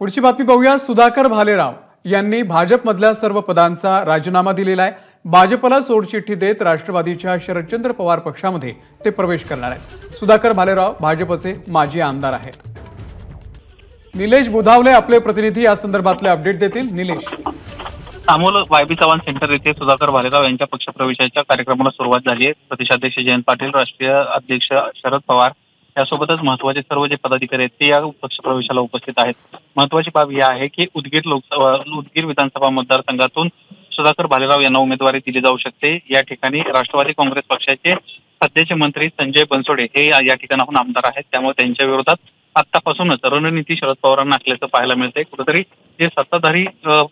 पुढची बातमी पाहूया। सुधाकर भालेराव यांनी भाजपमधल्या सर्व पदांचा राजीनामा दिलेला आहे। भाजपला सोडचिठ्ठी देत राष्ट्रवादीच्या शरदचंद्र पवार पक्षामध्ये ते प्रवेश करणार आहेत। सुधाकर भालेराव भाजपचे माजी आमदार आहेत। निलेश बुधावले आपले प्रतिनिधी या संदर्भातले अपडेट देतील। निलेश, अमोल वायबी चव्हाण सेंटर येथे सुधाकर भालेराव यांच्या पक्षप्रवेशाच्या कार्यक्रमाला सुरुवात झाली आहे। प्रदेशाध्यक्ष जयंत पाटील, राष्ट्रीय अध्यक्ष शरद पवार यासोबतच महत्त्वाचे सर्व जे पदाधिकारी आहेत ते या पक्षप्रवेशाला उपस्थित आहेत। महत्त्वाची बाब ही आहे की उदगीर विधानसभा मतदारसंघातून सुधाकर भालेराव यांना उमेदवारी दिली जाऊ शकते। या ठिकाणी राष्ट्रवादी काँग्रेस पक्षाचे सध्याचे मंत्री संजय बनसोडे हे या ठिकाणाहून आमदार आहेत, त्यामुळे त्यांच्या विरोधात आतापासूनच रणनीती शरद पवारांना आखल्याचं पाहायला मिळतंय। कुठेतरी जे सत्ताधारी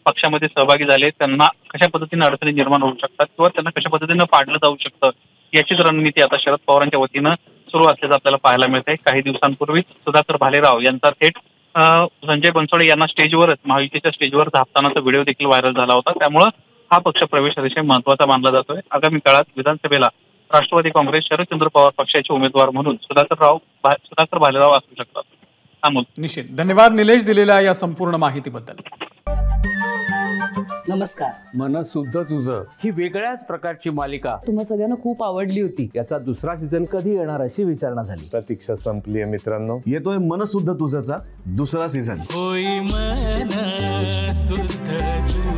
पक्षामध्ये सहभागी झाले त्यांना कशा पद्धतीने अडचणी निर्माण होऊ शकतात किंवा त्यांना कशा पद्धतीनं पाडलं जाऊ शकतं याचीच रणनीती आता शरद पवारांच्या वतीनं सुरू असल्याचं आपल्याला पाहायला मिळतंय। काही दिवसांपूर्वीच सुधाकर भालेराव यांचा थेट संजय बनसोडे यांना स्टेजवरच महायुतीच्या स्टेजवर धापतानाचा व्हिडिओ देखील व्हायरल झाला होता, त्यामुळे हा पक्ष प्रवेश अतिशय महत्त्वाचा मानला जातोय। आगामी काळात विधानसभेला राष्ट्रवादी काँग्रेस शरदचंद्र पवार पक्षाचे उमेदवार म्हणून सुधाकर भालेराव असू शकतात। अमोल, निश्चित धन्यवाद निलेश दिलेल्या या संपूर्ण माहितीबद्दल। नमस्कार। मन सुद्धा तुझं ही वेगळ्याच प्रकारची मालिका तुम्हा सगळ्यांना खूप आवडली होती। याचा दुसरा सीझन कधी येणार अशी विचारणा झाली। प्रतीक्षा संपली आहे मित्रांनो, येतोय मन सुद्धा तुझंचा दुसरा सीझन। होई मन सुद्धा